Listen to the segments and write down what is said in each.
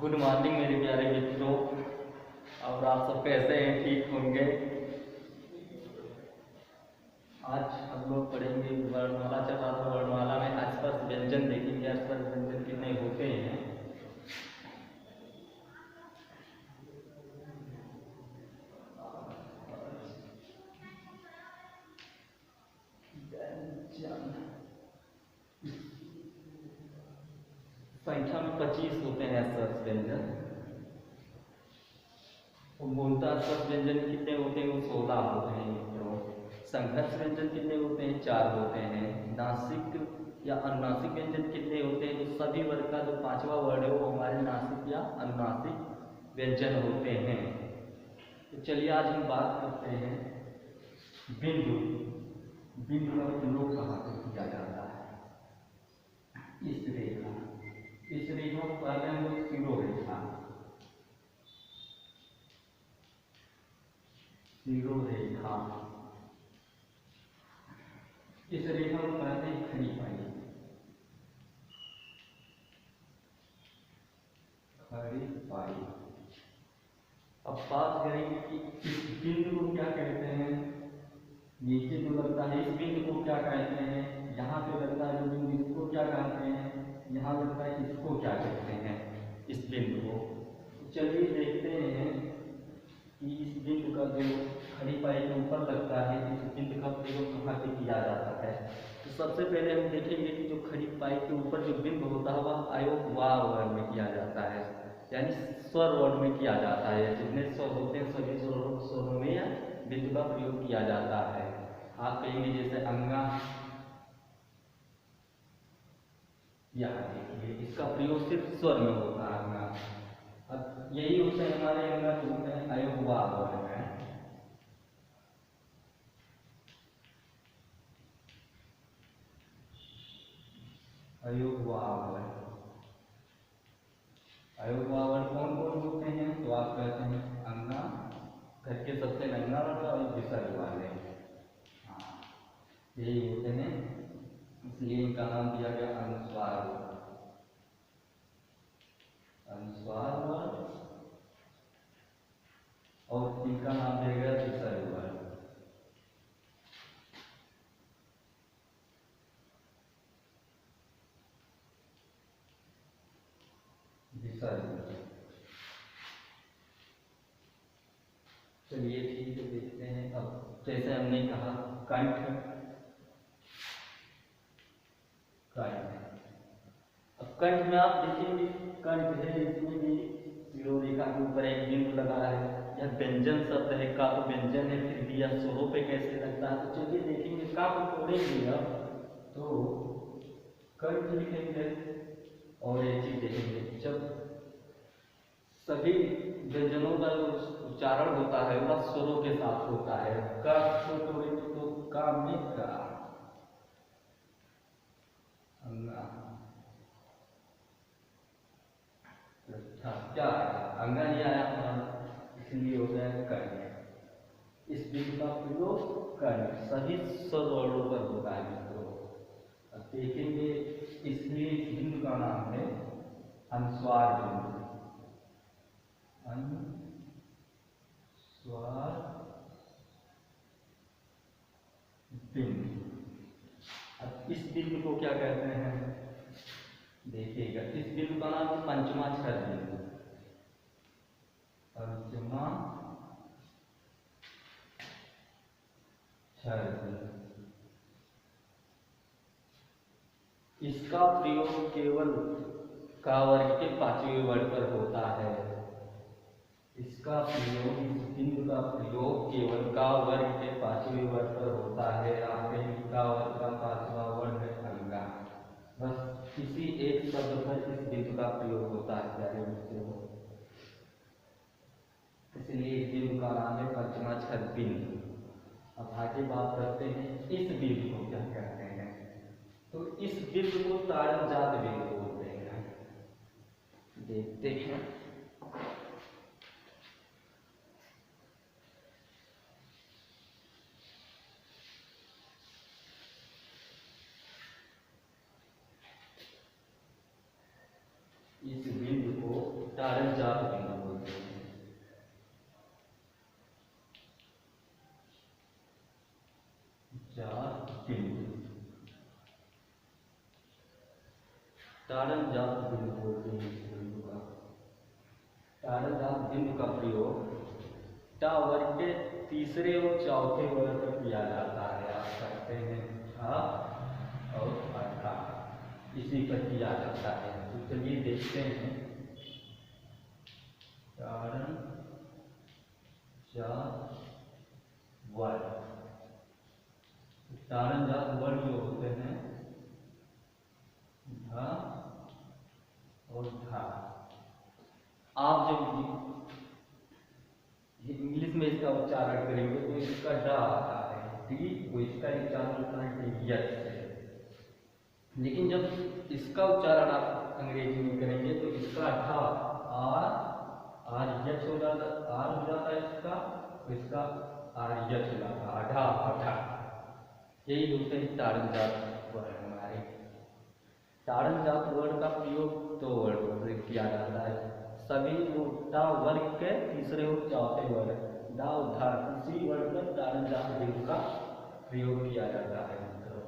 Good morning मेरे प्यारे मित्रों। और आप सब कैसे हैं? ठीक होंगे। आज हम लोग पढ़ेंगे वर्णमाला। चल रहा था वर्णमाला में आसपास व्यंजन देखेंगे। आसपास व्यंजन कितने होते हैं। संख्या में 25 होते हैं आसपास व्यंजन। मूलतः आसपास व्यंजन कितने होते हैं? वो 16 होते हैं मित्रों। संघर्ष व्यंजन कितने होते हैं? 4 होते हैं। नासिक या अनुनासिक व्यंजन कितने होते हैं? तो सभी वर्ग का जो 5वां वर्ड है वो हमारे नासिक या अनुनासिक व्यंजन होते हैं। तो चलिए आज हम बात करते हैं बिंदु। बिंदु का प्रयोग कहाँ पे किया जाता है? इस रेखा, इस रेखा को कहते हैं लोग शिरोरेखा। शिरोरेखा, इस रेखा को कहते हैं खड़ी पाई। खड़ी पाई। अब बात करेंगे कि इस बिंदु को क्या कहते हैं। नीचे जो लगता है इस बिंदु को क्या कहते हैं। यहाँ पे लगता है जो बिंदु इसको क्या कहते हैं। यहाँ लगता है इसको क्या कहते हैं, इस बिंदु को। चलिए देखते हैं कि इस बिंदु का जो खड़ी पाई के ऊपर लगता है इस बिंदु का प्रयोग कहाँ पे किया जाता है। तो सबसे पहले हम देखेंगे कि जो खड़ी पाई के ऊपर जो बिंदु होता है वह आयोग वा वर्ण में किया जाता है, यानी स्वर वर्ण में किया जाता है। जितने स्वर होते हैं सभी स्वरों में या बिंदु का प्रयोग किया जाता है। आप कहेंगे जैसे अंगा, यहाँ देखिए इसका प्रयोग सिर्फ स्वर में होता है अंगा। अब यही होता है हमारे अंगा जो होते हैं आयोग वा वर्ण में। आयोग वा वर्ण, आयोग वा वर्ण कौन कौन होते हैं? तो आप कहते हैं अंगा, घर के सबसे नंगा वाला और विसर्ग वाले। हाँ, यही होते हैं, इसलिए इनका नाम दिया गया अनुस्वार वर्ण। अनुस्वार वर्ण, और इनका नाम दिया गया विसर्ग वर्ण। विसर्ग। चलिए ठीक है, देखते हैं। अब जैसे हमने कहा कंठ, कंठ। अब कंठ में आप देखेंगे कंठ है, इसमें भी शिरोरेखा के ऊपर एक बिंदु लगा है। यह व्यंजन शब्द है, का तो व्यंजन है, फिर भी यह स्वरों पे कैसे लगता है। तो चलिए देखेंगे, का को तोड़ेंगे अब तो कंठ लिखेंगे और एक चीज देखेंगे, जब सभी व्यंजनों का जो उच्चारण होता है वह स्वरों के साथ होता है। का को तोड़ेंगे तो का में का, अंगा। क्या आया? अंगा नहीं आया हमारा, इसलिए हो गया कर्ण। इस बिंदु का प्रयोग कर्ण सभी स्वर वर्णों पर होता है मित्रों। अब देखेंगे इसलिए इस बिंदु का नाम है अनुस्वार बिंदु। अनुस्वार बिंदु। अब इस बिंदु को क्या कहते हैं? देखिएगा, इस बिंदु का नाम है पंचमाक्षर बिंदु। पंचमा क्षर बिंदु। इसका प्रयोग केवल का वर्ग के 5वें वर्ड पर होता है। इसका प्रयोग, इस बिंदु का प्रयोग केवल का वर्ग के 5वें वर्ड पर होता है। आप कहेंगे का वर्ग का 5वां वर्ड है अंगा। बस किसी एक शब्द पर इस बिंदु का प्रयोग होता है प्यारे मित्रों, इसलिए इस बिंदु का नाम है पंचमाक्षर बिंदु। अब आगे बात करते हैं इस बिंदु को क्या कहते हैं। तो इस बिंदु को ताड़नजात बिंदु बोलते हैं। देखते हैं, इस बिंदु को जात बिंदु बोलते हैं। जात बिंदु, ताड़न जात बिंदु बोलते हैं इस बिंदु का। ताड़न जात बिंदु का प्रयोग टा वर्ग के तीसरे और चौथे वर्ग पर किया जाता है। आप करते हैं ठा और अठा, इसी पर किया जाता है। तो चलिए देखते हैं। ताड़न जात वर्ग, ताड़न जात वर्ग जो होते हैं धा और धा। आप जब इंग्लिश में इसका उच्चारण करेंगे तो इसका डा आता है, ठीक, वो इसका उच्चारण होता है यस से। लेकिन जब इसका उच्चारण आप अंग्रेजी में करेंगे तो इसका ढा आर यच हो जाता, आर हो जाता है इसका, इसका आर यच हो जाता है, आधा अठा। यही होते हैं ताड़न जात वर्ग हमारे। ताड़न जात वर्ग का प्रयोग 2 वर्गों से किया जाता है। सभी टा वर्ग के तीसरे और चौथे वर्ग डा और धा, इसी वर्ग में ताड़न जात बिंदु का प्रयोग किया जाता है मित्रों।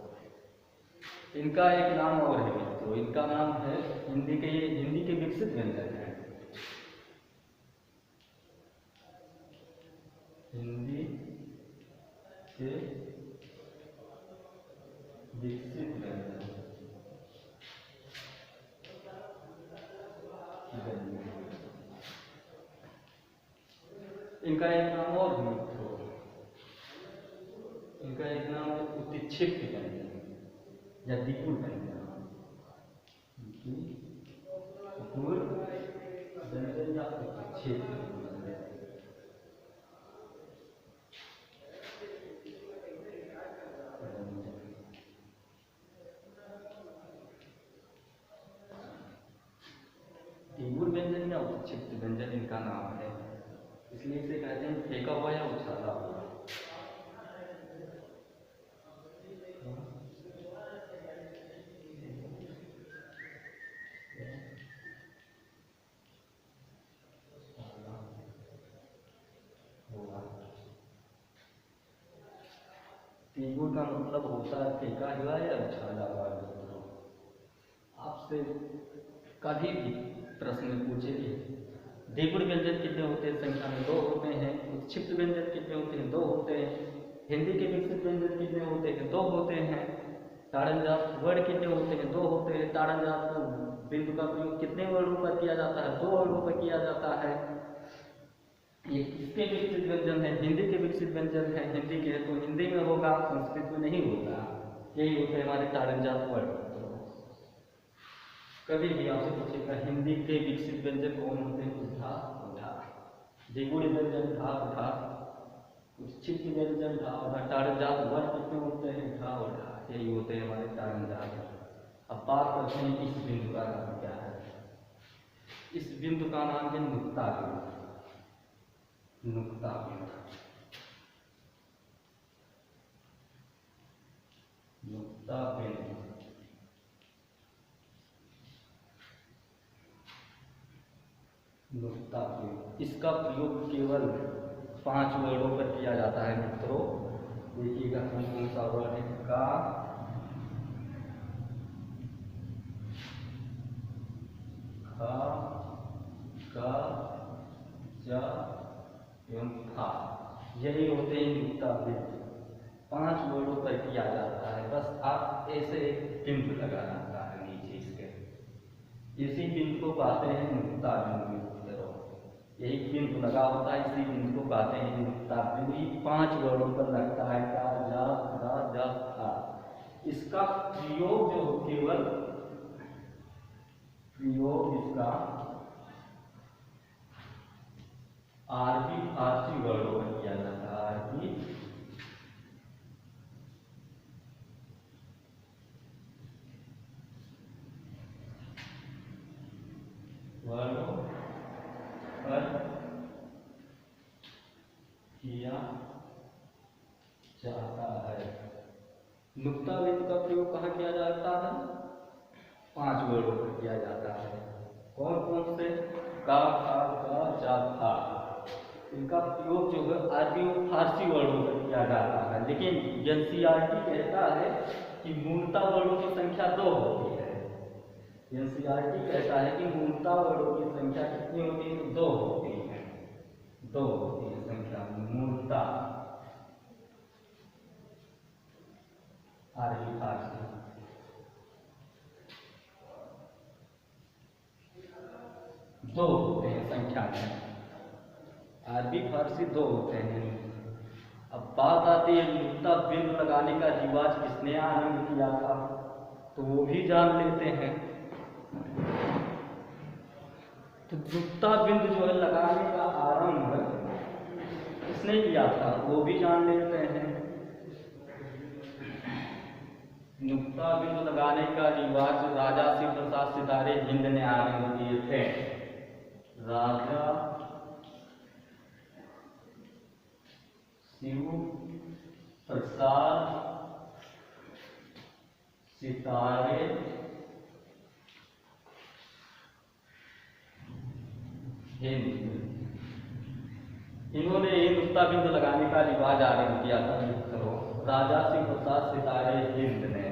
इनका एक नाम और है मित्रों, इनका नाम है हिंदी के विकसित व्यंजन है। हिंदी के विकसित व्यंजन, इनका एक नाम और है मित्रों, इनका एक नाम है उत्क्षिप्त व्यंजन या द्विगुण व्यंजन। व्यंजन या उत्क्षिप्त व्यंजन। द्विगुण व्यंजन या उत्क्षिप्त व्यंजन इनका नाम है, इसलिए इसे कहते हैं फेंका हुआ या उछाला हुआ। द्विगुण का मतलब होता है फेंका हुआ या उछाला हुआ। आपसे कभी भी प्रश्न में पूछे द्विगुण व्यंजन कितने होते हैं, संख्या में 2 होते हैं। उत्क्षिप्त व्यंजन कितने होते हैं, 2 होते हैं। हिंदी के विकसित व्यंजन कितने होते हैं, 2 होते हैं। ताड़न जात वर्ग कितने होते हैं, 2 होते हैं। ताड़न जात बिंदु का प्रयोग कितने वर्णों पर किया जाता है, 2 वर्णों पर किया जाता है। ये किसके विकसित व्यंजन है, हिंदी के विकसित व्यंजन है। हिंदी के तो हिंदी में होगा, संस्कृत में नहीं होगा। यही होते हैं हमारे ताड़न जात वर्ग। कभी भी आपसे पूछेगा हिंदी के विकसित व्यंजन कौन होते हैं, धा धा। द्विगुण व्यंजन धा धा, उत्क्षिप्त व्यंजन धा धा। ताड़न जात वर्ग कितने होते हैं, धा और धा। यही होते हैं हमारे ताड़न जात। अब बात करते हैं इस बिंदु का नाम क्या है। इस बिंदु का नाम है नुक्ता बिंदु। नुक्ता बिंदु, नुक्ता बिंदु। नुक्ता बिंदु, इसका प्रयोग केवल 5 वर्णों पर किया जाता है मित्रों। देखिएगा कौन कौन सा वर्ण है, का, खा, का, जा एवं था। यही होते हैं नुक्ता बिंदु। 5 वर्णों पर किया जाता है। बस आप ऐसे एक बिंदु लगाना होता है नीचे इसके, इसी बिंदु को कहते हैं नुक्ता बिंदु। यही बिंदु लगा होता है, इसी बिंदु को कहते हैं नुक्ता बिंदु। 5 वर्णों पर लगता है, का, जा, धा, जा, था। इसका प्रयोग जो केवल प्रयोग इसका आरबी फारसी वर्णों पर किया जाता है। आरबी वर्णों पर किया जाता है। नुक्ता बिंदु का प्रयोग कहाँ किया जाता है, 5 वर्णों पर किया जाता है। कौन कौन से, का, खा, गा, जा, था, इनका प्रयोग जो है अरबी और फारसी वर्णों पर किया जाता है। लेकिन एनसीईआरटी कहता है कि मूलतः वर्णों की संख्या 2 होती है। एनसीईआरटी कहता है कि मूलतः वर्णों की संख्या कितनी होती है? तो 2 होती है, 2 होती है संख्या मूलतः अरबी फारसी। दो होते हैं संख्या में, अरबी फारसी 2 होते हैं। अब बात आती है नुक्ता बिंदु लगाने का रिवाज किसने आरंभ किया था, तो वो भी जान लेते हैं। तो नुक्ता बिंदु जो है लगाने का आरंभ किसने किया था, वो भी जान लेते हैं। नुक्ता बिंदु लगाने का रिवाज राजा शिव प्रसाद सितारे हिंद ने आरंभ किए थे। राजा शिव प्रसाद सितारे हिंद, इन्होंने ये नुक्ता बिंदु लगाने का रिवाज आरंभ किया था। मित्रों, राजा शिव प्रसाद सितारे हिंद ने।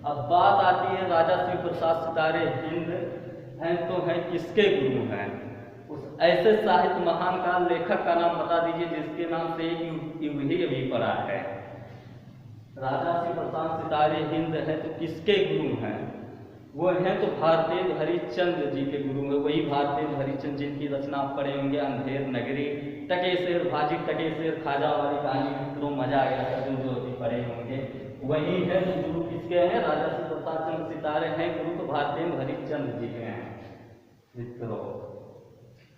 अब बात आती है राजा शिव प्रसाद सितारे हिंद हैं तो हैं किसके गुरु हैं? उस ऐसे साहित्य महान का लेखक का नाम बता दीजिए जिसके नाम से युग ही अभी पड़ा है। राजा शिव प्रसाद सितारे हिंद है तो किसके गुरु हैं? वो हैं तो भारतेंदु हरिश्चंद्र जी के गुरु हैं। वही भारतेंदु हरिश्चंद्र जी की रचना आप पढ़े होंगे, अंधेर नगरी, टके शेर भाजी टके शेर खाजा वाली कहानी, मित्रों मजा आ गया जो अभी पढ़े होंगे। वही है तो गुरु किसके हैं? राजा शिव प्रसाद चंद्र सितारे हैं गुरु तो भारतेंदु हरिश्चंद्र जी के हैं। मित्रों,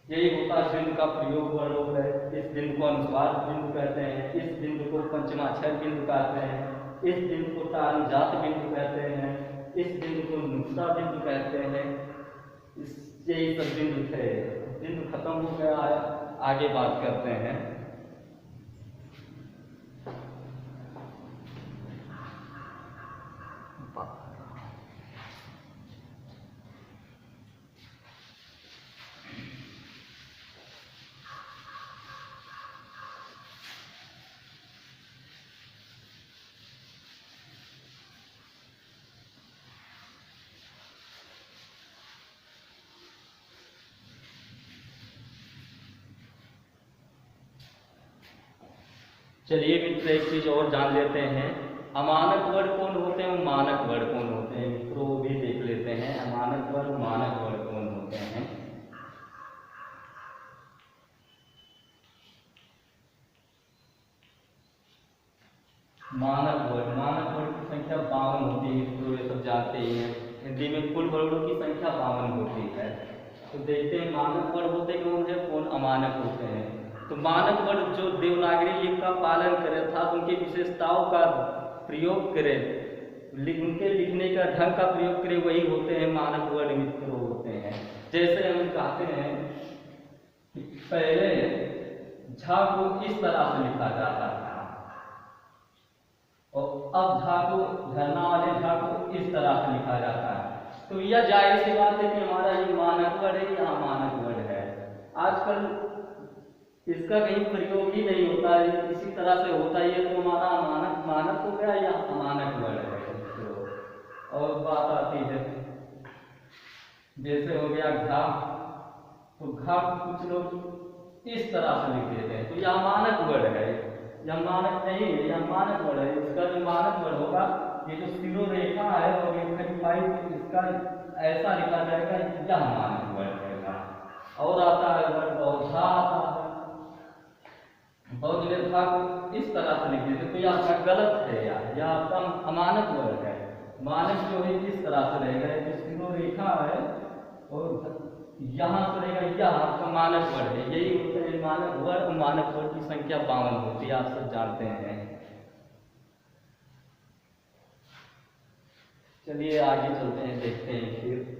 यही होता है बिंदु का प्रयोग वर्णों में। इस बिंदु को अनुस्वार बिंदु कहते हैं, इस बिंदु को पंचमाक्षर बिंदु कहते हैं, इस बिंदु को तालुजात बिंदु कहते हैं, इस बिंदु को नुक्ता बिंदु कहते हैं। यही सब बिंदु थे। बिंदु खत्म हो गया है, आगे बात करते हैं। चलिए मित्र एक चीज और जान लेते हैं, अमानक वर्ड कौन होते हैं, मानक वर्ड कौन होते हैं। मित्रों वो भी देख लेते हैं, अमानक वर्ड मानक वर्ड कौन होते हैं। मानक वर्ड की संख्या 52 होती है। मित्रों ये सब जानते ही हैं, हिंदी में कुल वर्णों की संख्या 52 होती है। तो देखते हैं मानक वर्ड होते कौन है, कौन अमानक होते हैं। तो मानक वर्ड जो देवनागरी लिपि का पालन करे था, उनकी विशेषताओं का प्रयोग करे, उनके लिखने का ढंग का प्रयोग करे, वही होते हैं मानक वर्ड। मित्रों होते हैं जैसे हम कहते हैं कि पहले झा को इस तरह से लिखा जाता था और अब झा को, झरना वाले झा को इस तरह से लिखा जाता है। तो यह जाहिर सी बात है कि हमारा ये मानक वर्ड है या अमानक वर्ड है। आजकल इसका कहीं प्रयोग ही नहीं होता है, इसी तरह से होता ही है। तो हमारा मानक हो गया या अमानक वर्ड है। और बात आती है जैसे हो गया घा, तो घा कुछ लोग इस तरह से लिख देते हैं, तो यह अमानक वर्ड है, यह मानक नहीं है, यह मानक वर्ड है। इसका जो मानक वर्ड होगा, ये जो सिरो रेखा है और ये 35 इसका ऐसा लिखा जाएगा, यह मानक वर्ड रहेगा। और आता है वर्ड बौद्धा आता है, बौद्ध लेखा को इस तरह से लिख देते, तो यह आपका गलत है, यह आपका अमानक वर्ड है। मानक जो है इस तरह से रहेगा, जो सिरो रेखा है और यहाँ से रहेगा, यह आपका मानक वर्ड है। यही होता है मानक वर्ड। मानक वर्ड की संख्या 52 होती है, आप सब जानते हैं। चलिए आगे चलते हैं, देखते हैं फिर।